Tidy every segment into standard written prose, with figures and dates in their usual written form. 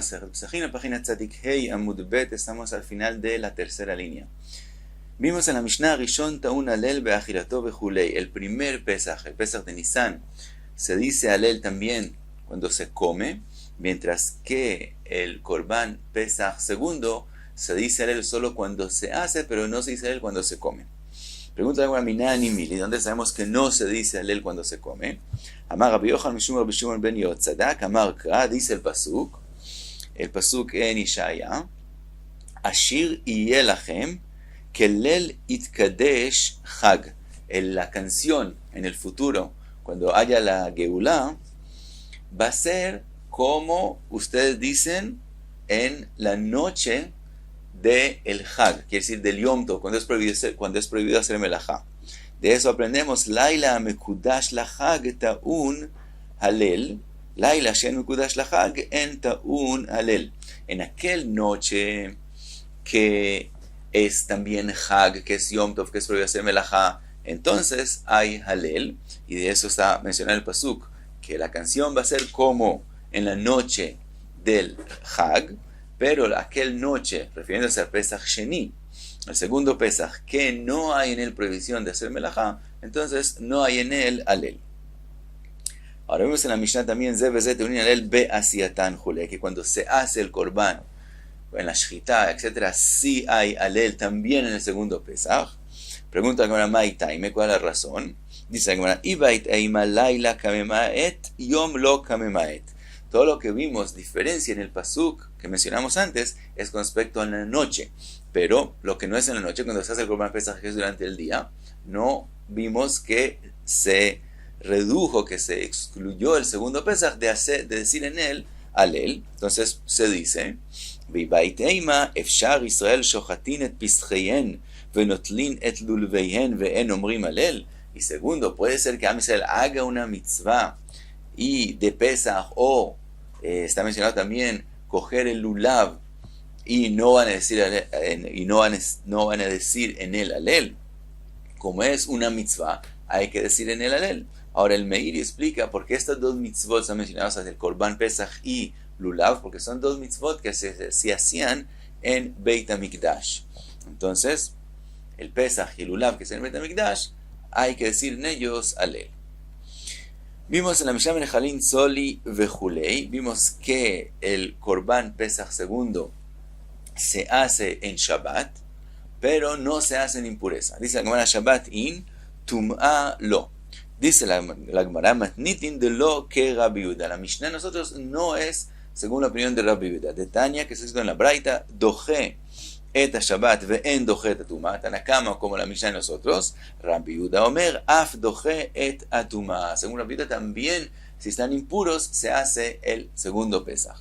Masechet Pesachim, la página Tzadik Hei Amud Bet, estamos al final de la tercera línea. Vimos en la Mishnah Rishon Ta'un Alel Be'achilato Bechulei, el primer Pesach, el Pesach de Nisan, se dice Alel también cuando se come, mientras que el Korban Pesach segundo se dice Alel solo cuando se hace, pero no se dice Alel cuando se come. Pregunta a Minani Mili, ¿dónde sabemos que no se dice Alel cuando se come? Amar Rabbi Yochanan Mishum Rabbi Shimon ben Yotzadak, Amar Kra, dice el pasuk en Ishaya, Ashir Yeh Lachem, Kelel Itkadesh Chag. La canción en el futuro, cuando haya la Geulah, va a ser como ustedes dicen en la noche del Chag, quiere decir del Yom Tov, cuando es prohibido hacer melajá. De eso aprendemos, Laila Mekudash Lachag Ta'un Halel, Laila Shen Mekudash Lachag en Ta'un Halel. En aquel noche que es también Chag, que es Yom Tov, que es prohibido hacer melajá, entonces hay Halel, y de eso está mencionado el pasuk, que la canción va a ser como en la noche del Chag, pero aquel noche, refiriéndose al Pesach Sheni, el segundo Pesach, que no hay en él prohibición de hacer melajá, entonces no hay en él Alel. Ahora vemos en la Mishnah también, Alel Be'asiatan Jule, que cuando se hace el Korban, en la Shchita, etc., sí hay Alel también en el segundo Pesach. Pregunta a Gemara, Maitaime, ¿cuál es la razón? Dice la Gemara, Ibait Eima Laila Kamemaet, Yom Lo Kamemaet. Todo lo que vimos, diferencia en el pasuk que mencionamos antes, es con respecto a la noche. Pero lo que no es en la noche, cuando se hace el Korban Pesach, que es durante el día, no vimos que se redujo, que se excluyó el segundo Pesach de decir en él Alel. Entonces se dice, Vibait Eima, Efshar Israel Shochatin et Pischeyen, Venotlin et Lulveihen, Ve'en Omrim Alel. Y segundo, puede ser que Am Israel haga una mitzvah y de Pesach, o está mencionado también coger el lulav y no van a decir en el alel. Como es una mitzvah, hay que decir en el alel. Ahora el Meiri explica por qué estas dos mitzvot están mencionadas, el Korban Pesach y lulav, porque son dos mitzvot que se hacían en Beit HaMikdash. Entonces, el Pesach y el lulav que es en Beit HaMikdash, hay que decir en ellos alel. Vimos en la Mishnah Menejalin Soli Vejulei, vimos que el Korban Pesach segundo se hace en Shabbat, pero no se hace en impureza. Dice la Gemara, Shabbat in, Tum'a lo. Dice la Gemara, Matnitin de lo que Rabbi Yehuda. La Mishnah de nosotros no es según la opinión de Rabbi Yehuda. De Tania, que se escrito en la Braita, Doje et Shabbat ve'en doje et atuma, Tanakama como la Mishnah de nosotros, Rabbi Yehuda Omer, af doje et atuma. Según Rabbi Yehuda también, si están impuros, se hace el segundo Pesach.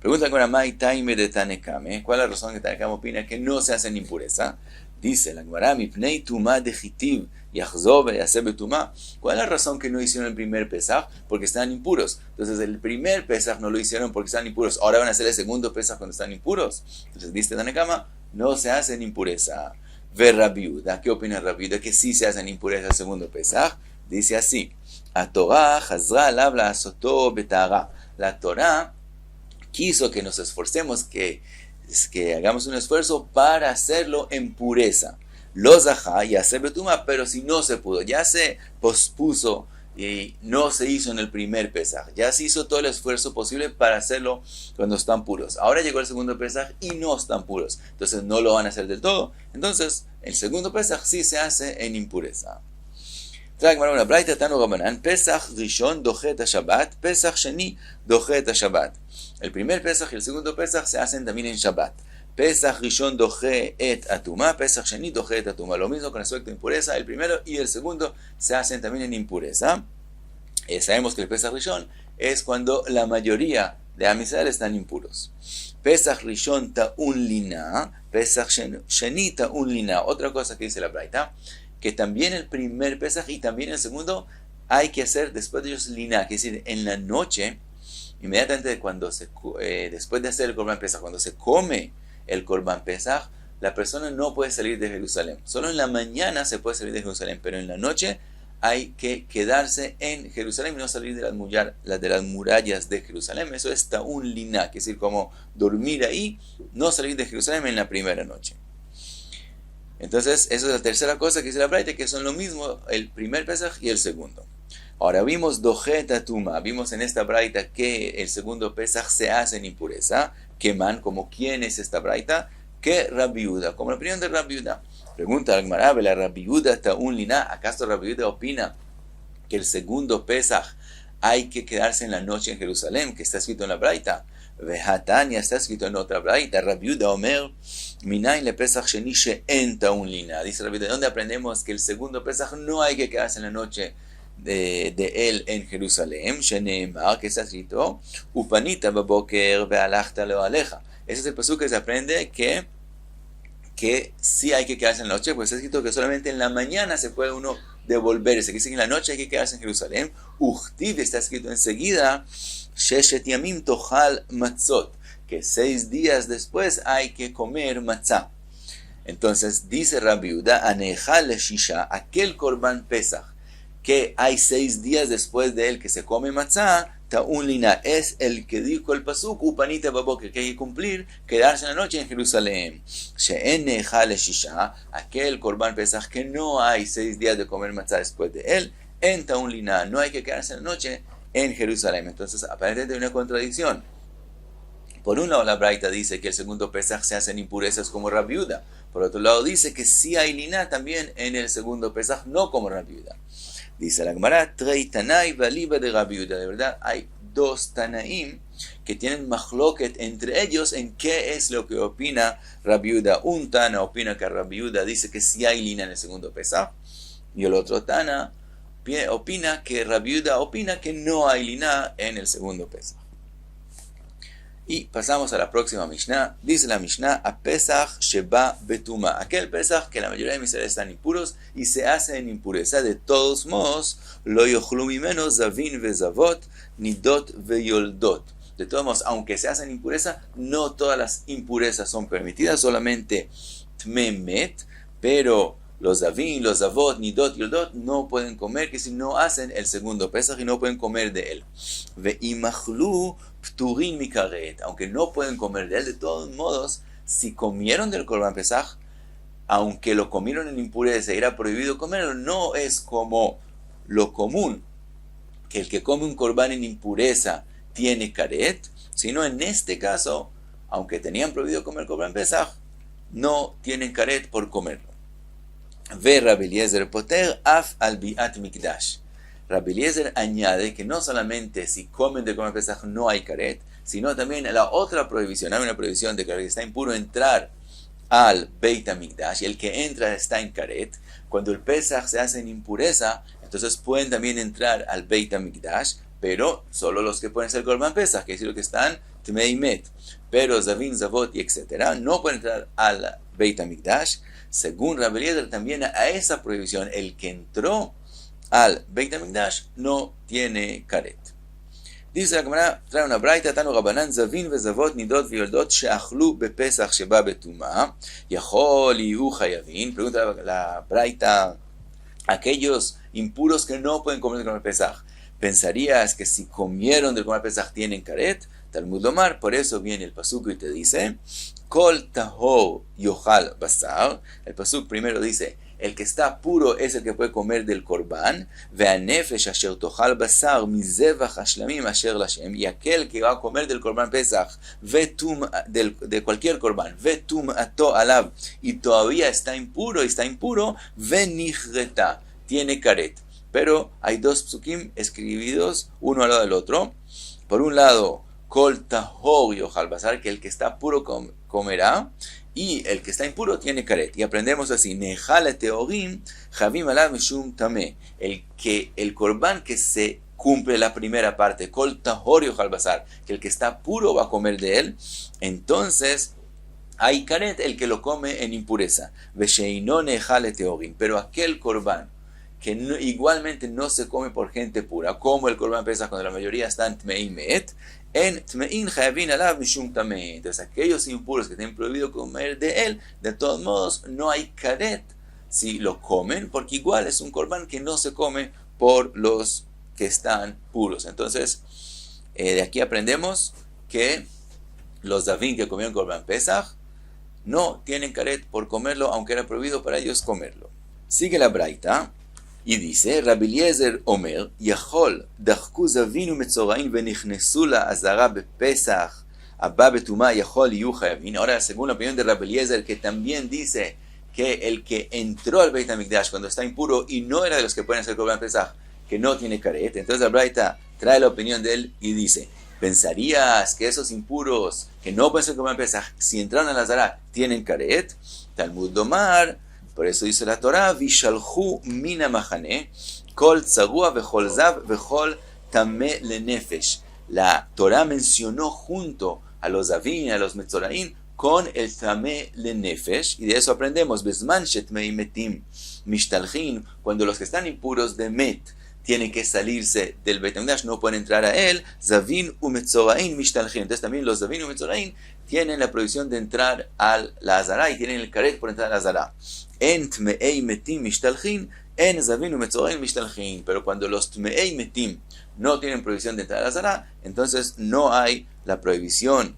Pregunta con la Mai Taime de Tanekame, ¿cuál es la razón que Tanekame opina que no se hace en impureza? Dice la Gemara, Mipnei Tuma de Chitiv, Yachzov y Asebe Tuma. ¿Cuál es la razón que no hicieron el primer Pesach? Porque están impuros. Entonces el primer Pesach no lo hicieron porque están impuros. Ahora van a hacer el segundo Pesach cuando están impuros. Entonces dice Tanekama, no se hace en impureza. Ve Rabbi Yehuda, ¿qué opina Rabbi Yehuda? Que sí se hace en impureza el segundo Pesach. Dice así, A Torah Chazra alav la asoto betara. La Torah quiso que nos esforcemos, que hagamos un esfuerzo para hacerlo en pureza. Los ajá y hacer betuma, pero si no se pudo, ya se pospuso y no se hizo en el primer Pesach, ya se hizo todo el esfuerzo posible para hacerlo cuando están puros. Ahora llegó el segundo Pesach y no están puros, entonces no lo van a hacer del todo. Entonces el segundo Pesach sí se hace en impureza. Trae una braita tanu rabanan, Pesach Rishon dochet Shabbat, Pesach Sheni dochet Shabbat. El primer Pesach y el segundo Pesach se hacen también en Shabbat. Pesach Rishon doche et atuma, Pesach Sheni doche et atuma. Lo mismo con respecto a impureza, el primero y el segundo se hacen también en impureza. Sabemos que el Pesach Rishon es cuando la mayoría de Am Israel están impuros. Pesach Rishon ta'un lina, Pesach Sheni ta'un lina. Otra cosa que dice la Braita, que también el primer Pesach y también el segundo hay que hacer después de ellos lina, que es decir, en la noche, inmediatamente cuando después de hacer el Korban Pesach, cuando se come el Korban Pesach, la persona no puede salir de Jerusalén. Solo en la mañana se puede salir de Jerusalén, pero en la noche hay que quedarse en Jerusalén y no salir de las murallas de Jerusalén. Eso es ta'un liná, que es decir, como dormir ahí, no salir de Jerusalén en la primera noche. Entonces, esa es la tercera cosa que dice la braita, que son lo mismo el primer Pesaj y el segundo. Ahora vimos Dojeta Tuma, vimos en esta braita que el segundo Pesaj se hace en impureza. Queman, como quién es esta braita, que Rabbi Yehuda, como la opinión de Rabbi Yehuda. Pregunta al Gemara, ¿la Rabbi Yehuda ta'un liná? ¿Acaso Rabbi Yehuda opina que el segundo Pesaj hay que quedarse en la noche en Jerusalén, que está escrito en la braita? Vehatania está escrito en otra braita. Rabbi Yehuda Omer, Minayin le Pesaj sheni she'en ta'un liná. Dice Rabbi Yehuda, ¿de dónde aprendemos que el segundo Pesaj no hay que quedarse en la noche de él en Jerusalén? Sheneemar, que está escrito, Upanita baboker ve'alachta lo aleja. Ese es el pasuk que se aprende que sí hay que quedarse en la noche, pues está escrito que solamente en la mañana se puede uno devolverse, que dice que en la noche hay que quedarse en Jerusalén. Uchtiv está escrito enseguida, Sheshet yamim tochal matzot, que 6 días después hay que comer matzah. Entonces dice Rabbi Yehuda, anejal shisha, aquel korban pesach, que hay 6 días después de él que se come matzah, ta'un liná, es el que dijo el pasuk, upanita baboker, que hay que cumplir, quedarse en la noche en Jerusalén. She'en nehal shisha, aquel korban pesach que no hay 6 días de comer matzah después de él, en ta'un liná, no hay que quedarse en la noche en Jerusalén. Entonces aparentemente hay una contradicción. Por un lado la braita dice que el segundo pesaj se hacen impurezas como Rabbi Yehuda. Por otro lado dice que sí hay liná también en el segundo pesaj, no como Rabbi Yehuda. Dice la Gemara, Trei Tanai valiba de Rabbi Yehuda. De verdad, hay 2 Tanaim que tienen machloket entre ellos en qué es lo que opina Rabbi Yehuda. Un Tana opina que Rabbi Yehuda dice que sí hay lina en el segundo Pesaj, y el otro Tana opina que Rabbi Yehuda opina que no hay lina en el segundo Pesaj. Y pasamos a la próxima Mishnah. Dice la Mishnah, a Pesach sheba betuma, aquel Pesach que la mayoría de mis están impuros y se hace en impureza. De todos modos, lo yochlu mimeno zavin vezavot, nidot veyoldot. De todos modos, aunque se hacen impureza, no todas las impurezas son permitidas, solamente tmemet, pero los zavin, los zavot, nidot y yoldot no pueden comer, que si no hacen el segundo Pesach y no pueden comer de él. Veimachlu pturin mikaret, aunque no pueden comer de él, de todos modos, si comieron del Korban Pesaj, aunque lo comieron en impureza y era prohibido comerlo, no es como lo común, que el que come un Korban en impureza tiene karet, sino en este caso, aunque tenían prohibido comer Korban Pesaj, no tienen karet por comerlo. Ve Rabbi Eliezer poter af al biat mikdash. Rabbi Eliezer añade que no solamente si comen de Korban Pesaj no hay karet, sino también la otra prohibición. Hay una prohibición de que está impuro entrar al Beit HaMikdash, y el que entra está en karet. Cuando el Pesaj se hace en impureza, entonces pueden también entrar al Beit HaMikdash, pero solo los que pueden ser Korban Pesaj, que es decir, que están Tmei Met, pero Zavin, Zavot y etcétera, no pueden entrar al Beit HaMikdash. Según Rabbi Eliezer, también a esa prohibición, el que entró al Beit HaMikdash no tiene karet. Dice la Gemara, trae una braita, Tanu Rabanan, Zavin vezavot nidot vyoldot sheachlu bepesach sheba betuma, yachol yihu chayavin. Pregunta la braita, aquellos impuros que no pueden comer con el Pesaj, ¿pensarías que si comieron del Korban Pesaj tienen karet? Talmud Lomar, por eso viene el pasuk y te dice, Kol tahor yochal basar. El pasuk primero dice, el que está puro es el que puede comer del korban, ve'anefesh asher tochal basar mizevach hashlamim asher lashem, y aquel que va a comer del korban pesach, de cualquier korban, vetum ato alav, y todavía está impuro, ve'nichreta, tiene karet. Pero hay 2 psukim escribidos uno al lado del otro. Por un lado, Kol tahor yochal basar, que el que está puro comerá, y el que está impuro tiene karet. Y aprendemos así, Nehal teorim, javim alav mishum tameh. El korban que se cumple la primera parte, Kol tahor yochal basar, que el que está puro va a comer de él, entonces hay karet el que lo come en impureza. Vesheino nehal teorim, pero aquel korban que no, igualmente no se come por gente pura, como el korban pesach cuando la mayoría están tmei met, en tmein chayavin alav mishum tameh. Entonces aquellos impuros que tienen prohibido comer de él, de todos modos no hay karet si lo comen, porque igual es un corbán que no se come por los que están puros. Entonces, de aquí aprendemos que los Davin que comieron Corban Pesach no tienen caret por comerlo, aunque era prohibido para ellos comerlo. Sigue la braita y dice, Rabbi Eliezer Omer, Yachol, dachku zavinu metzorain venichnesu la azara bepesach, abba betuma yachol yu chayavin. Ahora, según la opinión de Rabbi Eliezer, que también dice que el que entró al Beit HaMikdash cuando está impuro y no era de los que pueden hacer Corban Pesach, que no tiene caret, entonces la braita trae la opinión de él y dice, ¿pensarías que esos impuros que no pueden ser Corban Pesach, si entraron a la Azara, tienen caret? Talmud Domar, por eso dice la Torah, Vishalhu mina machane, kol tzarua vechol zav vechol tameh lenefesh. La Torah mencionó junto a los Zavin y a los Metzoraim con el tameh lenefesh, y de eso aprendemos, Besman shetmei metim mishtalchin, cuando los que están impuros de met tienen que salirse del Beit HaMikdash, no pueden entrar a él, Zavin u Metzoraim mishtalchin. Entonces también los Zavin u Metzoraim tienen la prohibición de entrar a la Azara y tienen el caret por entrar a la Azara. En Tmeei Metim Mishtalchin, en Zavin u Metzoraim Mishtalchin. Pero cuando los Tmeei Metim no tienen prohibición de entrar a la Azara, entonces no hay la prohibición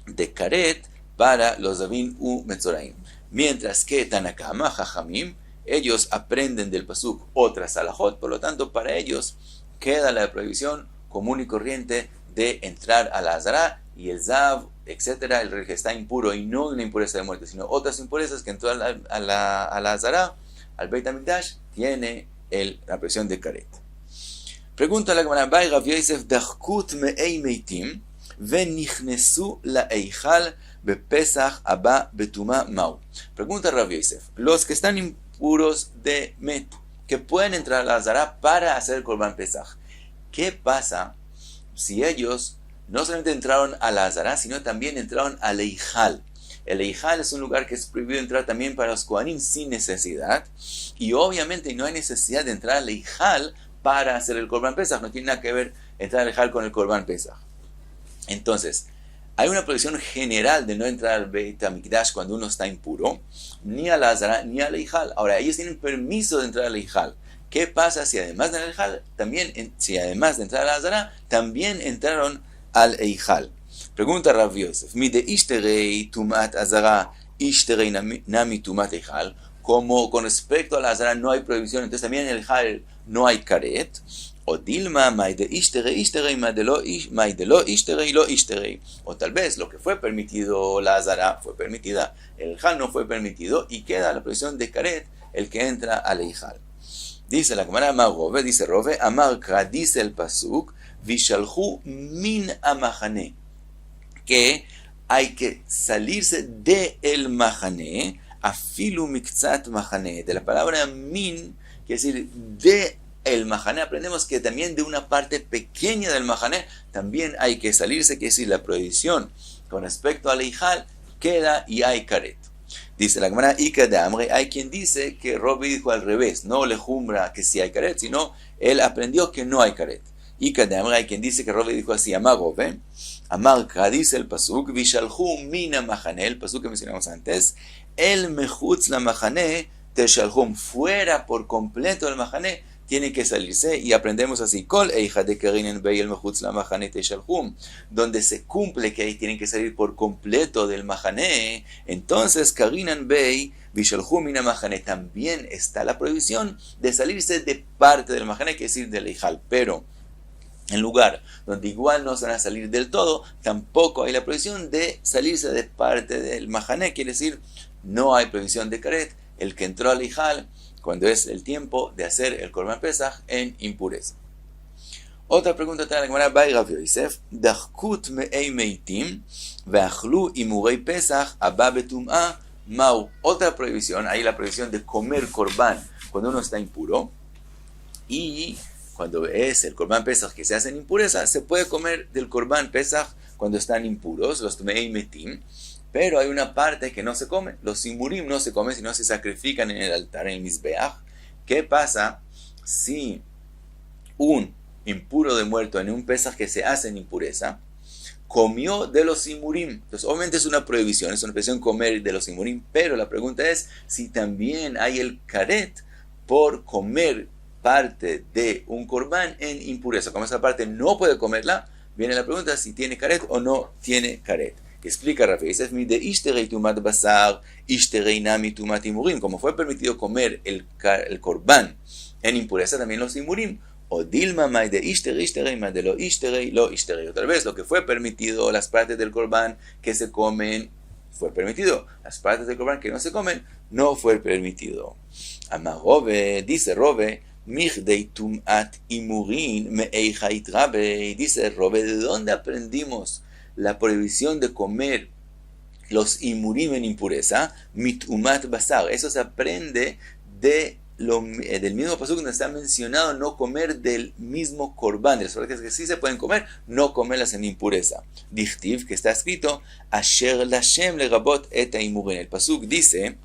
de caret para los Zavin u Metzoraim. Mientras que Tanakama, Jajamim, ellos aprenden del pasuk otras alajot, por lo tanto para ellos queda la prohibición común y corriente de entrar a la Azara y el Zav, etcétera, el que está impuro y no una impureza de muerte, sino otras impurezas que entró a la Azara, al Beit HaMikdash, tiene la prohibición de caret. Pregunta la Gemara, Bai Rav Yosef dachkut me'ei meitim venichnesu la eichal bepesach abba betuma mau. Pregunta Rav Yosef, los que están impuros de met, que pueden entrar a la Azara para hacer el Corban Pesach, ¿qué pasa si ellos no solamente entraron a la Azara, sino también entraron al Eijal? El Eijal es un lugar que es prohibido entrar también para los Kohanim sin necesidad, y obviamente no hay necesidad de entrar al Eijal para hacer el Corban Pesach, no tiene nada que ver entrar al Eijal con el Corban Pesach. Entonces, hay una prohibición general de no entrar al Beit HaMikdash cuando uno está impuro, ni a la Azara ni al Eijal. Ahora, ellos tienen permiso de entrar al Eijal. ¿Qué pasa si además de Eijal, si además de entrar a la Azara, también entraron al Eijal? Pregunta Rav Yosef, mi de ishterei tumat Azara, ishterei nami tumat Eijal. Como con respecto a la Azara no hay prohibición, entonces también en el Eijal no hay caret. O Dilma, maide ishterei, ishterei, maide lo ishterei, lo ishterei. O tal vez lo que fue permitido, la Azara fue permitida, el Eijal no fue permitido, y queda la prohibición de caret, el que entra al Eijal. Dice la Gemara, Amar Rove, dice Rove, Amar Kra, dice el pasuk, Vishalhu min amachane, que hay que salirse de el mahané, afilu miktzat mahané. De la palabra min, quiere decir de el mahané, aprendemos que también de una parte pequeña del mahané también hay que salirse, quiere decir la prohibición con respecto al Eijal queda y hay caret. Dice la Gemara, Ika de Amre, hay quien dice que Robi dijo al revés, no le jumbra que sí hay caret, sino él aprendió que no hay caret. Ika de Amre, hay quien dice que Robi dijo así, Amar Rove, Amar Kra, dice el pasuk, Vishalhu mina mahané, el pasuk que mencionamos antes, el mechutz la mahané, teshalhum, fuera por completo del mahané, tiene que salirse, y aprendemos así, Kol eija de kerinen bey el mechutz la mahané teshalhum, donde se cumple que ahí tienen que salir por completo del mahané, entonces karinan bey vishalhum mina mahané, también está la prohibición de salirse de parte del mahané, que es decir, del eijal, pero en lugar donde igual no se van a salir del todo, tampoco hay la prohibición de salirse de parte del mahané, quiere decir, no hay prohibición de caret, el que entró al eijal cuando es el tiempo de hacer el Corban Pesach en impureza. Otra pregunta trae la Gemara, Bai Rav Yosef, dachkut me'ei meitim ve'achlu imurei Pesach abba betum'a mau. Otra prohibición, ahí la prohibición de comer Corban cuando uno está impuro, y cuando es el Corban Pesach que se hace en impureza, se puede comer del Corban Pesach cuando están impuros, los me'ei metim, pero hay una parte que no se come. Los simurim no se comen, sino se sacrifican en el altar, en el Mizbeach. ¿Qué pasa si un impuro de muerto en un Pesach que se hace en impureza comió de los imurim. Entonces, obviamente es una prohibición comer de los imurim, pero la pregunta es si también hay el karet por comer parte de un corbán en impureza. Como esa parte no puede comerla, viene la pregunta si tiene karet o no tiene karet. Explica Rav Yosef, como fue permitido comer el corbán en impureza, también los imurim. O dilma mai de ishterei mai de lo ishterei. Otra vez, lo que fue permitido, las partes del corbán que se comen, fue permitido. Las partes del corbán que no se comen, no fue permitido. Amar Rove, dice Rove, Michdei tumat imurin me'eicha itrabe. Dice Rove, ¿de dónde aprendimos la prohibición de comer los imurim en impureza? Mitumat basar. Eso se aprende del mismo pasuk donde está mencionado no comer del mismo corbán, de las partes que sí se pueden comer, no comerlas en impureza. Dichtiv, que está escrito, Asher Lashem lerabot et haimurin. El pasuk dice,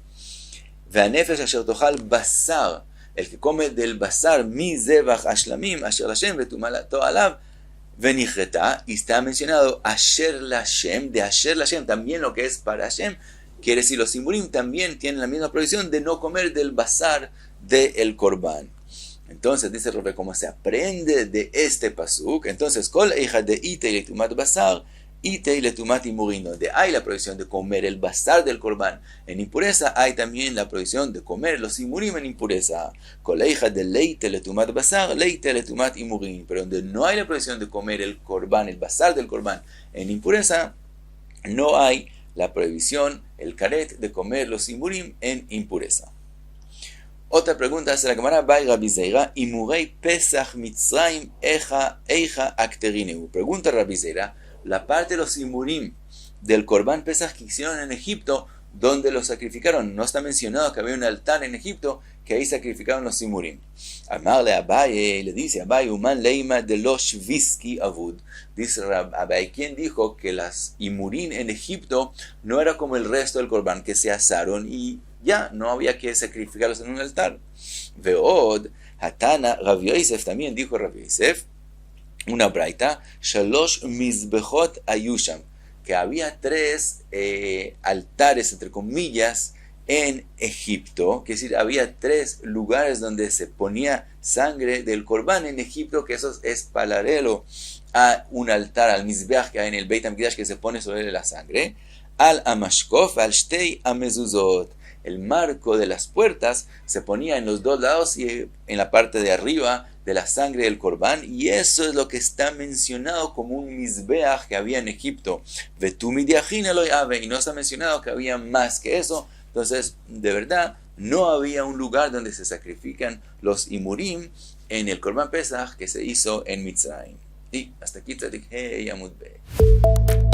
Ve'anefesh asher tochal basar, el que come del basar, mi zebach ashlamim, Asher Lashem vetumalato alav, Venichreta, y está mencionado Asher Lashem, de Asher Lashem, también lo que es para Hashem. Quiere decir, los imurim también tienen la misma prohibición de no comer del basar del corbán. Entonces, dice Rove, como se aprende de este pasuk, entonces, kol eija de ite letumat basar, ite letumat imurin, donde hay la prohibición de comer el basar del corbán en impureza, hay también la prohibición de comer los imurim en impureza. Kol eija de leite letumat basar, leite letumat imurin, pero donde no hay la prohibición de comer el corbán, el basar del corbán en impureza, no hay la prohibición, el karet, de comer los imurim en impureza. Otra pregunta hace la Gemara, Bai Rabbi Zeira, Imurei Pesach Mitzrayim Eja Akterineu. Pregunta Rabbi Zeira, la parte de los imurim del Corbán Pesach que hicieron en Egipto, ¿dónde los sacrificaron? No está mencionado que había un altar en Egipto que ahí sacrificaron los imurim. Amarle Abaye, le dice Abaye, Uman Leima de los Shviski Avud. Dice Abaye, ¿quién dijo que las imurim en Egipto no era como el resto del Corbán, que se asaron y ya no había que sacrificarlos en un altar? Veod, Hatana, Rav Yosef, también dijo Rav Yosef, una braita, Shalosh Mizbechot Ayusham, que había 3 altares, entre comillas, en Egipto, que es decir, había 3 lugares donde se ponía sangre del Corbán en Egipto, que eso es paralelo a un altar, al Mizbeach que hay en el Beit HaMikdash, que se pone sobre la sangre, al Amashkof, al Shtei Amezuzot. El marco de las puertas se ponía en los 2 lados y en la parte de arriba de la sangre del corbán, y eso es lo que está mencionado como un mizbeach que había en Egipto. Y no está mencionado que había más que eso. Entonces, de verdad, no había un lugar donde se sacrifican los imurim en el Corbán Pesach que se hizo en Mitzrayim. Y hasta aquí Tzadik Hey Amud Bey.